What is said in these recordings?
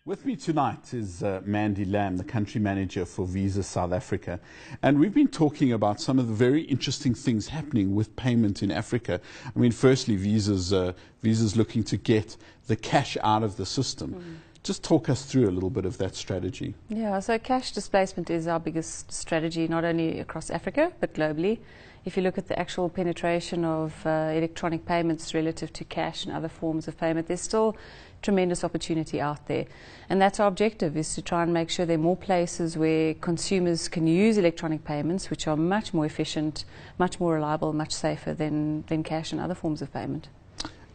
With me tonight is Mandy Lamb, the country manager for Visa South Africa. And we've been talking about some of the very interesting things happening with payment in Africa. I mean, firstly, Visa's looking to get the cash out of the system. Just talk us through a little bit of that strategy. Yeah, so cash displacement is our biggest strategy, not only across Africa, but globally. If you look at the actual penetration of electronic payments relative to cash and other forms of payment, there's still tremendous opportunity out there. And that's our objective, is to try and make sure there are more places where consumers can use electronic payments, which are much more efficient, much more reliable, much safer than cash and other forms of payment.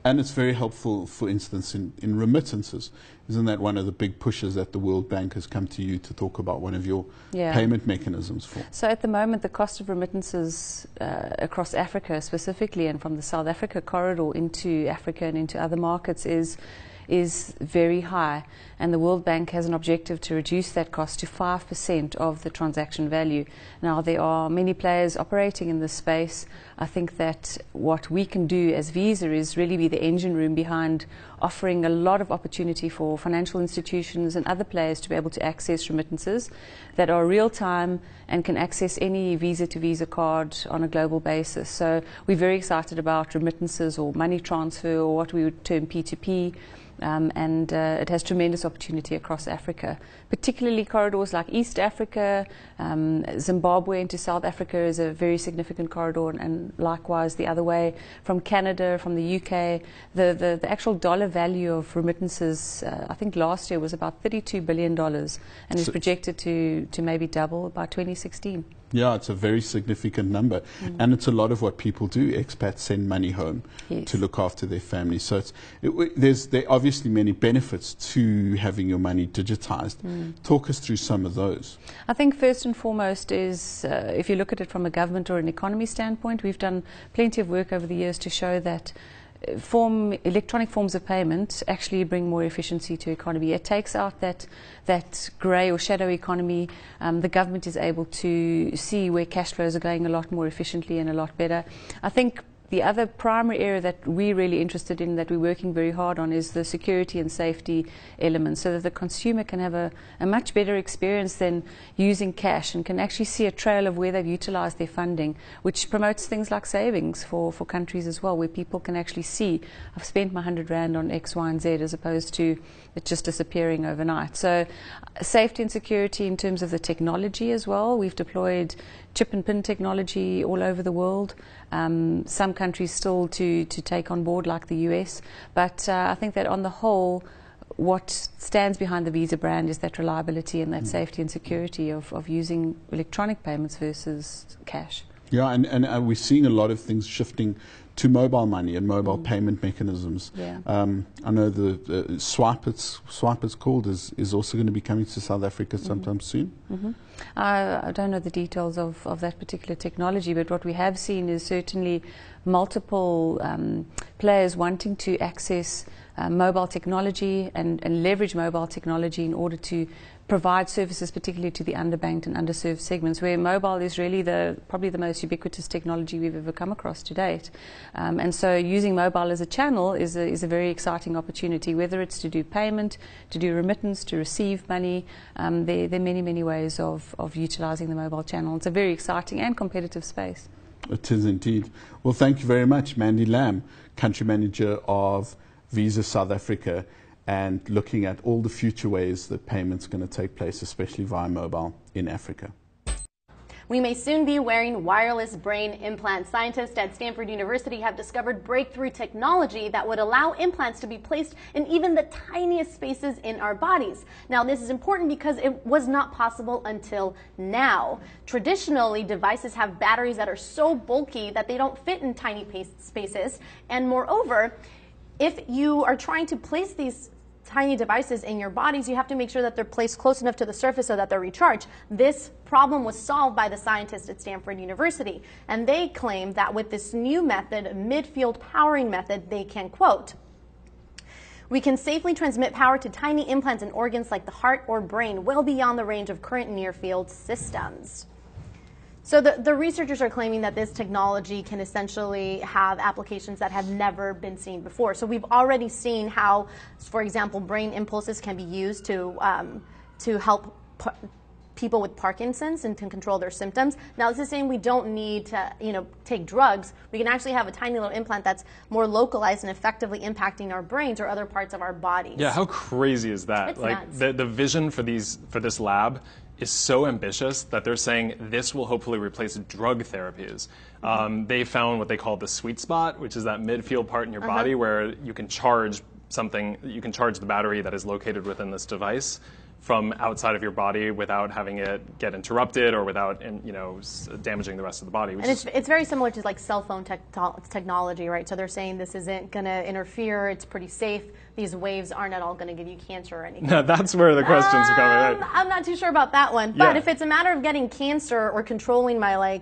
And it's very helpful, for instance, in remittances. Isn't that one of the big pushes that the World Bank has come to you to talk about one of your payment mechanisms for? So at the moment, the cost of remittances across Africa specifically, and from the South Africa corridor into Africa and into other markets is very high, and the World Bank has an objective to reduce that cost to 5% of the transaction value. Now, there are many players operating in this space. I think that what we can do as Visa is really be the engine room behind offering a lot of opportunity for financial institutions and other players to be able to access remittances that are real-time and can access any Visa-to-Visa card on a global basis. So we're very excited about remittances or money transfer, or what we would term P2P. And it has tremendous opportunity across Africa, particularly corridors like East Africa. Zimbabwe into South Africa is a very significant corridor, and likewise the other way from Canada, from the UK. The actual dollar value of remittances, I think last year was about $32 billion, and is projected to maybe double by 2016. Yeah, it's a very significant number. And it's a lot of what people do. Expats send money home to look after their family. So there are obviously many benefits to having your money digitized. Talk us through some of those. I think first and foremost is, if you look at it from a government or an economy standpoint, we've done plenty of work over the years to show that electronic forms of payment actually bring more efficiency to economy. It takes out that grey or shadow economy. The government is able to see where cash flows are going a lot more efficiently and a lot better. I think the other primary area that we're really interested in, that we're working very hard on, is the security and safety elements, so that the consumer can have a much better experience than using cash, and can actually see a trail of where they've utilized their funding, which promotes things like savings for countries as well, where people can actually see, I've spent my 100 Rand on X, Y, and Z, as opposed to it just disappearing overnight. So safety and security in terms of the technology as well. We've deployed chip and pin technology all over the world. Some countries still to take on board, like the US. But I think that on the whole, what stands behind the Visa brand is that reliability and that safety and security of using electronic payments versus cash. Yeah, and we're seeing a lot of things shifting to mobile money and mobile payment mechanisms. Yeah. I know the Swipe, it's called, is also going to be coming to South Africa sometime soon. I don't know the details of that particular technology, but what we have seen is certainly multiple players wanting to access mobile technology and leverage mobile technology in order to provide services, particularly to the underbanked and underserved segments, where mobile is really probably the most ubiquitous technology we've ever come across to date. And so using mobile as a channel is a very exciting opportunity, whether it's to do payment, to do remittance, to receive money. There are many ways of utilizing the mobile channel. It's a very exciting and competitive space. It is indeed. Well, thank you very much, Mandy Lamb, Country Manager of Visa South Africa, and looking at all the future ways that payments are going to take place, especially via mobile in Africa. We may soon be wearing wireless brain implants. Scientists at Stanford University have discovered breakthrough technology that would allow implants to be placed in even the tiniest spaces in our bodies. Now, this is important because it was not possible until now. Traditionally, devices have batteries that are so bulky that they don't fit in tiny spaces. And moreover, if you are trying to place these tiny devices in your bodies, you have to make sure that they're placed close enough to the surface so that they're recharged. This problem was solved by the scientists at Stanford University, and they claim that with this new method, midfield powering method, they can, quote, "We can safely transmit power to tiny implants in organs like the heart or brain, well beyond the range of current near-field systems." So the researchers are claiming that this technology can essentially have applications that have never been seen before. So we've already seen how, for example, brain impulses can be used to help people with Parkinson's and to control their symptoms. Now, this is saying we don't need to, take drugs. We can actually have a tiny little implant that's more localized and effectively impacting our brains or other parts of our bodies. Yeah, how crazy is that? It's like nuts. the vision for this lab is so ambitious that they're saying this will hopefully replace drug therapies. They found what they call the sweet spot, which is that midfield part in your body where you can charge something, you can charge the battery that is located within this device from outside of your body without having it get interrupted or without damaging the rest of the body. And it's very similar to like cell phone technology, right? So they're saying this isn't going to interfere. It's pretty safe. These waves aren't at all going to give you cancer or anything. No, that's where the questions are coming. Right? I'm not too sure about that one. But if it's a matter of getting cancer or controlling my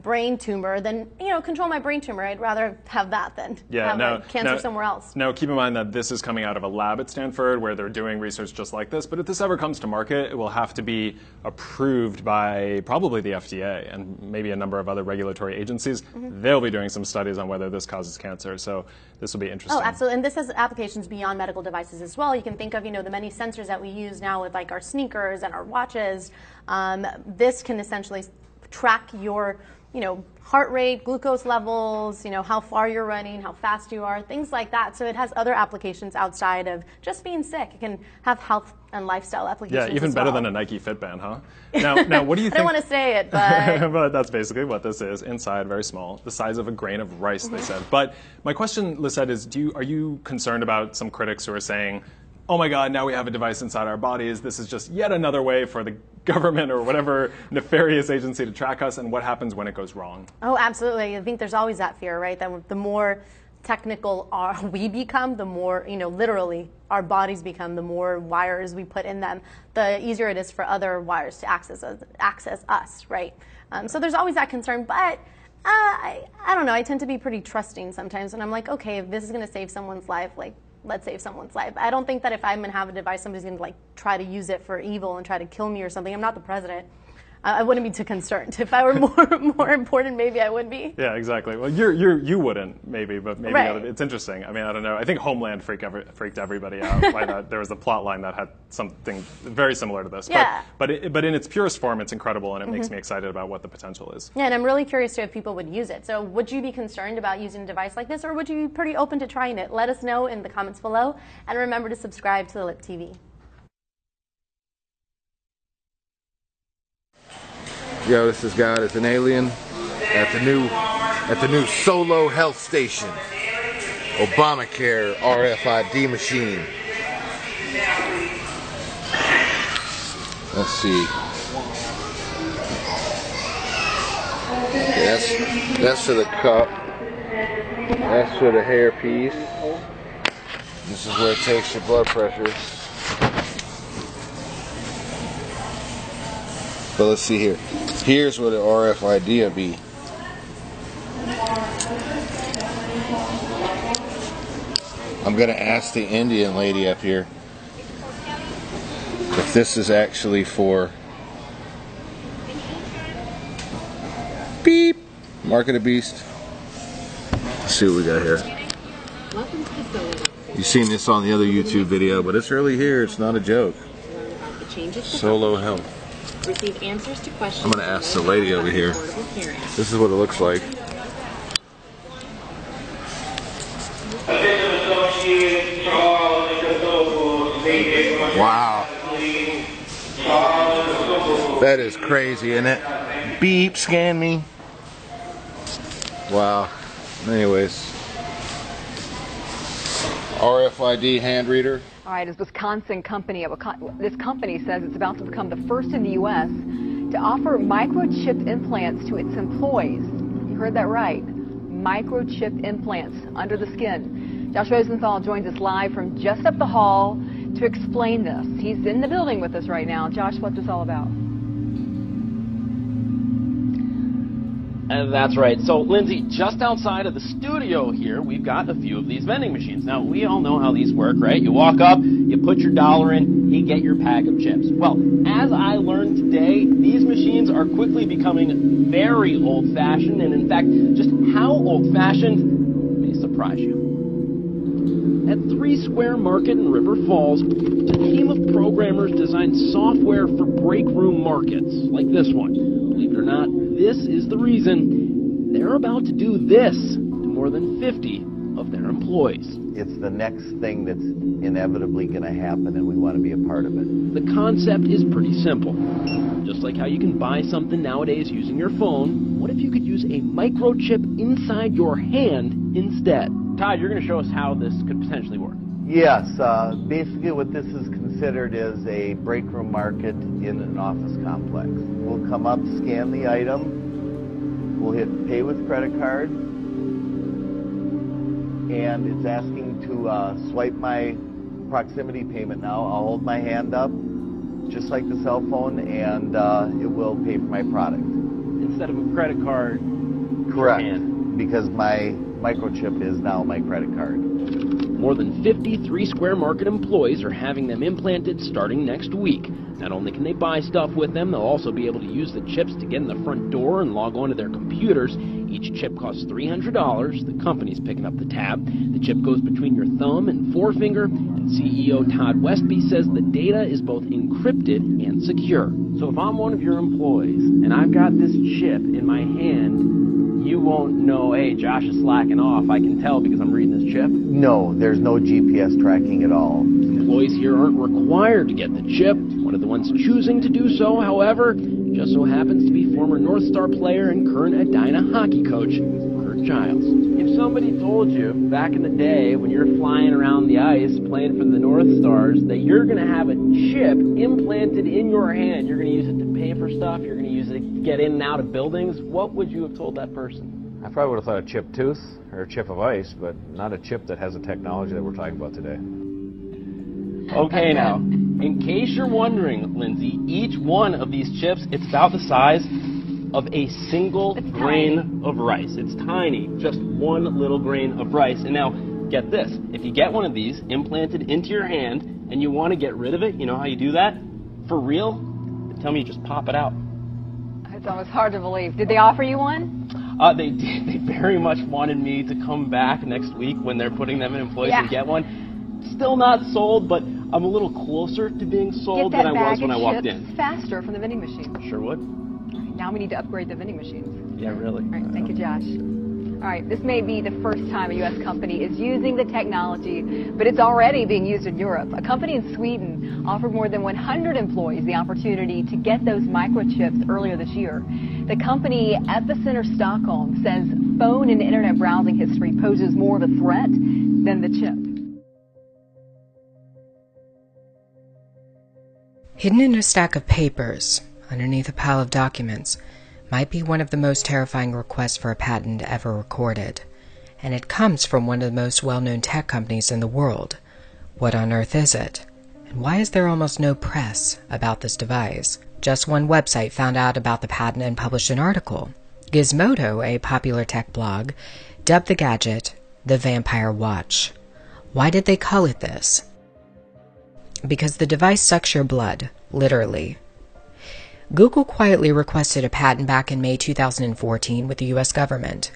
brain tumor, then control my brain tumor. I'd rather have that than have cancer somewhere else. Now, keep in mind that this is coming out of a lab at Stanford where they're doing research just like this. But if this ever comes to market, it will have to be approved by probably the FDA and maybe a number of other regulatory agencies. They'll be doing some studies on whether this causes cancer. So this will be interesting. Oh, absolutely. And this has applications beyond medical devices as well. You can think of the many sensors that we use now with like our sneakers and our watches. This can essentially track your, heart rate, glucose levels, how far you're running, how fast you are, things like that. So it has other applications outside of just being sick. It can have health and lifestyle applications. Yeah, even better than a Nike Fitband, huh? Now, what do you think? I don't want to say it, but but that's basically what this is. Inside, very small, the size of a grain of rice, they said. But my question, Lisette, is: are you concerned about some critics who are saying, oh my God, now we have a device inside our bodies. This is just yet another way for the government or whatever nefarious agency to track us, and what happens when it goes wrong? Oh, absolutely. I think there's always that fear, right? That the more technical we become, the more, literally, our bodies become, the more wires we put in them, the easier it is for other wires to access us, right? So there's always that concern, but I don't know. I tend to be pretty trusting sometimes, and I'm like, okay, if this is going to save someone's life, let's save someone's life. I don't think that if I'm going to have a device, somebody's going to try to use it for evil and try to kill me or something. I'm not the president. I wouldn't be too concerned. If I were more important, maybe I would be. Yeah, exactly. Well, you wouldn't, maybe, but maybe right. It's interesting. I mean, I don't know. I think Homeland freaked everybody out by that. There was a plot line that had something very similar to this. Yeah. But in its purest form, it's incredible, and it makes me excited about what the potential is. Yeah, and I'm really curious to if people would use it. So would you be concerned about using a device like this, or would you be pretty open to trying it? Let us know in the comments below, and remember to subscribe to the Lip TV. Yo, this is God as an alien at the new Solo Health Station, Obamacare RFID machine. Let's see. That's for the cup. That's for the hairpiece. This is where it takes your blood pressure. But let's see here. Here's where the RFID will be. I'm going to ask the Indian lady up here if this is actually for beep, Mark of the Beast. Let's see what we got here. You've seen this on the other YouTube video, but it's really here. It's not a joke. Solo Health. Receive answers to questions. I'm going to ask the lady over here. This is what it looks like. Wow. That is crazy, isn't it? Beep, scan me. Wow. Anyways. RFID hand reader. All right, this Wisconsin company, this company says it's about to become the first in the U.S. to offer microchip implants to its employees. You heard that right. Microchip implants under the skin. Josh Rosenthal joins us live from just up the hall to explain this. He's in the building with us right now. Josh, what's this all about? That's right. So, Lindsay, just outside of the studio here, we've got a few of these vending machines. Now, we all know how these work, right? You walk up, you put your dollar in, you get your pack of chips. Well, as I learned today, these machines are quickly becoming very old-fashioned, and in fact, just how old-fashioned may surprise you. At 3 Square Market in River Falls, a team of programmers designed software for break room markets, like this one. Believe it or not, this is the reason they're about to do this to more than 50 of their employees. It's the next thing that's inevitably going to happen, and we want to be a part of it. The concept is pretty simple. Just like how you can buy something nowadays using your phone, what if you could use a microchip inside your hand instead? Todd, you're going to show us how this could potentially work. Yes, basically what this is considered is a break room market in an office complex. We'll come up, scan the item, we'll hit pay with credit card, and it's asking to swipe my proximity payment now. I'll hold my hand up, just like the cell phone, and it will pay for my product. Instead of a credit card, correct, hand. Because my microchip is now my credit card. More than 50 3 Square Market employees are having them implanted starting next week. Not only can they buy stuff with them, they'll also be able to use the chips to get in the front door and log on to their computers. Each chip costs $300. The company's picking up the tab. The chip goes between your thumb and forefinger, and CEO Todd Westby says the data is both encrypted and secure. So if I'm one of your employees and I've got this chip in my hand, you won't know, hey, Josh is slacking off. I can tell because I'm reading this chip. No, there's no GPS tracking at all. Employees here aren't required to get the chip. One of the ones choosing to do so, however, just so happens to be former North Star player and current Edina hockey coach, Kurt Giles. If somebody told you back in the day when you're flying around the ice playing for the North Stars that you're going to have a chip implanted in your hand, you're going to use it to pay for stuff, you're going to use it to get in and out of buildings, what would you have told that person? I probably would have thought a chip tooth or a chip of ice, but not a chip that has the technology that we're talking about today. Okay, now, in case you're wondering, Lindsay, each one of these chips, it's about the size of a single grain of rice. It's tiny, just one little grain of rice. And now, get this, if you get one of these implanted into your hand and you want to get rid of it, you know how you do that? For real? Tell me you just pop it out. It's almost hard to believe. Did they offer you one? They did. They very much wanted me to come back next week when they're putting them in employees and get one. Still not sold, but I'm a little closer to being sold than I was when I walked in. Faster from the vending machine. Sure would. All right, now we need to upgrade the vending machines. Yeah, really. All right, thank you, Josh. All right, this may be the first time a U.S. company is using the technology, but it's already being used in Europe. A company in Sweden offered more than 100 employees the opportunity to get those microchips earlier this year. The company Epicenter Stockholm says phone and internet browsing history poses more of a threat than the chip. Hidden in a stack of papers, underneath a pile of documents, might be one of the most terrifying requests for a patent ever recorded. And it comes from one of the most well-known tech companies in the world. What on earth is it? And why is there almost no press about this device? Just one website found out about the patent and published an article. Gizmodo, a popular tech blog, dubbed the gadget the Vampire Watch. Why did they call it this? Because the device sucks your blood, literally. Google quietly requested a patent back in May 2014 with the U.S. government.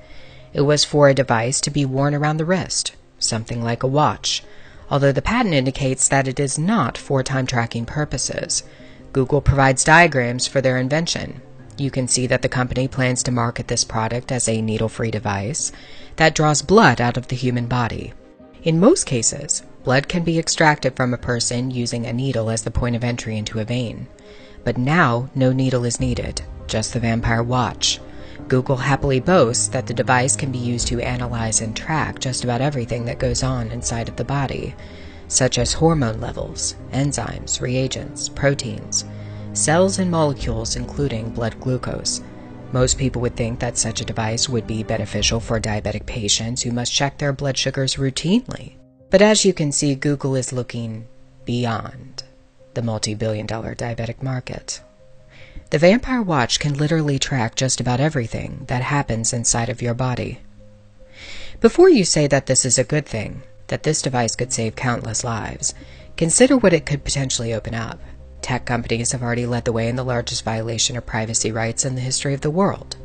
It was for a device to be worn around the wrist, something like a watch, although the patent indicates that it is not for time tracking purposes. Google provides diagrams for their invention. You can see that the company plans to market this product as a needle-free device that draws blood out of the human body. In most cases, blood can be extracted from a person using a needle as the point of entry into a vein. But now, no needle is needed, just the Vampire Watch. Google happily boasts that the device can be used to analyze and track just about everything that goes on inside of the body, such as hormone levels, enzymes, reagents, proteins, cells and molecules including blood glucose. Most people would think that such a device would be beneficial for diabetic patients who must check their blood sugars routinely. But as you can see, Google is looking beyond the multi-billion-dollar diabetic market. The Vampire Watch can literally track just about everything that happens inside of your body. Before you say that this is a good thing, that this device could save countless lives, Consider what it could potentially open up. Tech companies have already led the way in the largest violation of privacy rights in the history of the world.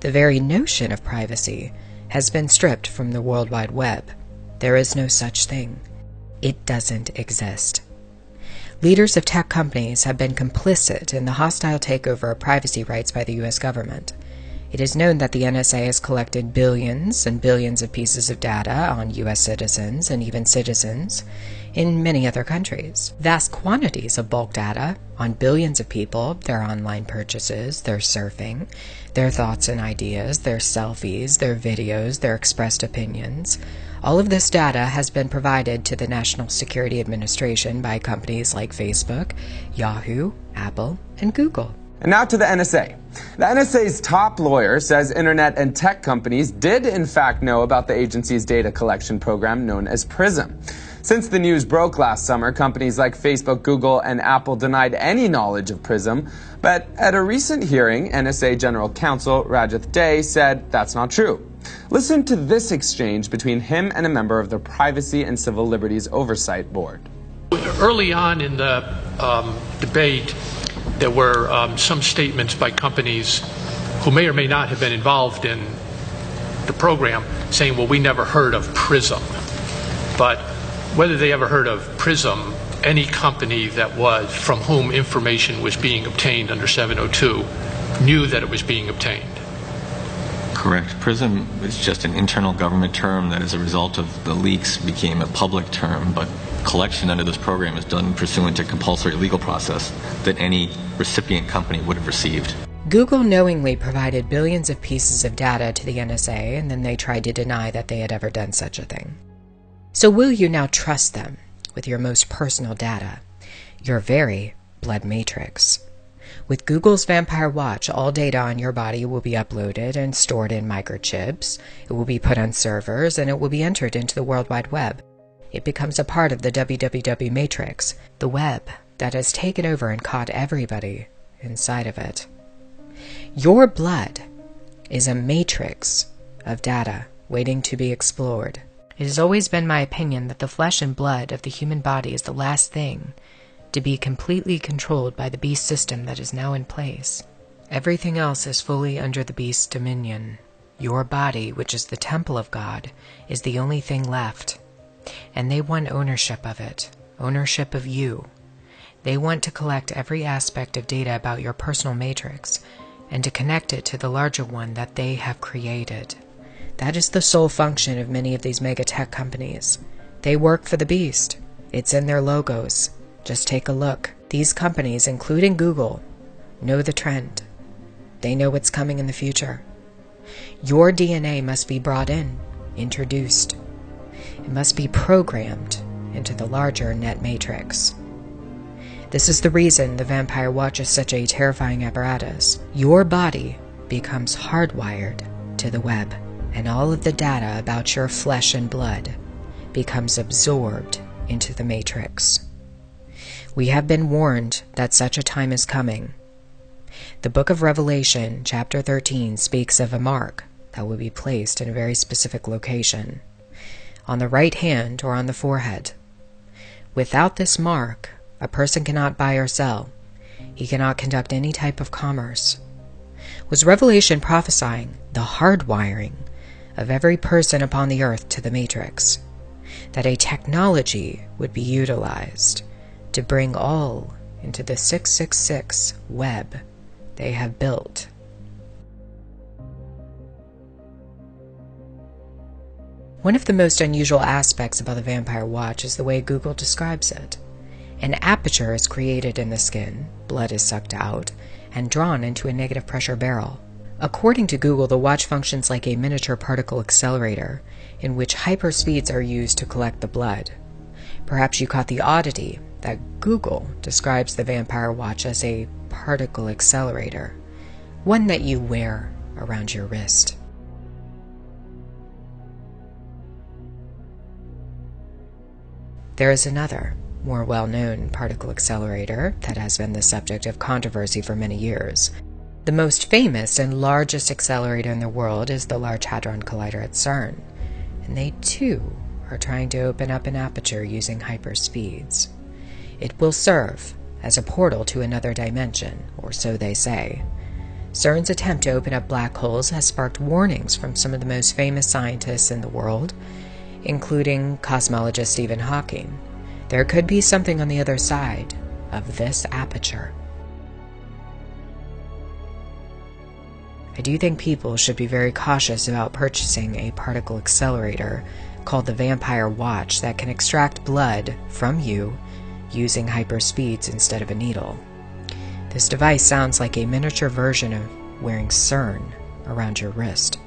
The very notion of privacy has been stripped from the World Wide Web. There is no such thing. It doesn't exist. Leaders of tech companies have been complicit in the hostile takeover of privacy rights by the U.S. government. It is known that the NSA has collected billions and billions of pieces of data on U.S. citizens and even citizens in many other countries. Vast quantities of bulk data on billions of people, their online purchases, their surfing, their thoughts and ideas, their selfies, their videos, their expressed opinions. All of this data has been provided to the National Security Administration by companies like Facebook, Yahoo, Apple, and Google. And now to the NSA. The NSA's top lawyer says internet and tech companies did in fact know about the agency's data collection program known as Prism. Since the news broke last summer, companies like Facebook, Google, and Apple denied any knowledge of Prism. But at a recent hearing, NSA General Counsel Rajath Dey said that's not true. Listen to this exchange between him and a member of the Privacy and Civil Liberties Oversight Board. Early on in the debate, there were some statements by companies who may or may not have been involved in the program saying, well, we never heard of Prism. But whether they ever heard of Prism, any company that was from whom information was being obtained under 702 knew that it was being obtained. Correct. Prism is just an internal government term that as a result of the leaks became a public term, but collection under this program is done pursuant to compulsory legal process that any recipient company would have received. Google knowingly provided billions of pieces of data to the NSA, and then they tried to deny that they had ever done such a thing. So will you now trust them with your most personal data, your very blood matrix? With Google's Vampire Watch, all data on your body will be uploaded and stored in microchips. It will be put on servers, and it will be entered into the World Wide Web. It becomes a part of the www matrix, the web that has taken over and caught everybody inside of it. Your blood is a matrix of data waiting to be explored. It has always been my opinion that the flesh and blood of the human body is the last thing to be completely controlled by the beast system that is now in place. Everything else is fully under the beast's dominion. Your body, which is the temple of God, is the only thing left. And they want ownership of it, ownership of you. They want to collect every aspect of data about your personal matrix and to connect it to the larger one that they have created. That is the sole function of many of these mega tech companies. They work for the beast. It's in their logos. Just take a look. These companies, including Google, know the trend. They know what's coming in the future. Your DNA must be brought in, introduced. It must be programmed into the larger net matrix. This is the reason the Vampire Watch is such a terrifying apparatus. Your body becomes hardwired to the web, and all of the data about your flesh and blood becomes absorbed into the matrix. We have been warned that such a time is coming. The book of Revelation, chapter 13, speaks of a mark that will be placed in a very specific location, on the right hand or on the forehead. Without this mark, a person cannot buy or sell. He cannot conduct any type of commerce. Was Revelation prophesying the hardwiring of every person upon the earth to the matrix? That a technology would be utilized to bring all into the 666 web they have built. One of the most unusual aspects about the Vampire Watch is the way Google describes it. An aperture is created in the skin, blood is sucked out, and drawn into a negative pressure barrel. According to Google, the watch functions like a miniature particle accelerator, in which hyperspeeds are used to collect the blood. Perhaps you caught the oddity that Google describes the Vampire Watch as a particle accelerator, one that you wear around your wrist. There is another, more well-known particle accelerator that has been the subject of controversy for many years. The most famous and largest accelerator in the world is the Large Hadron Collider at CERN, and they too are trying to open up an aperture using hyperspeeds. It will serve as a portal to another dimension, or so they say. CERN's attempt to open up black holes has sparked warnings from some of the most famous scientists in the world, including cosmologist Stephen Hawking. There could be something on the other side of this aperture. I do think people should be very cautious about purchasing a particle accelerator called the Vampire Watch that can extract blood from you using hyperspeeds instead of a needle. This device sounds like a miniature version of wearing CERN around your wrist.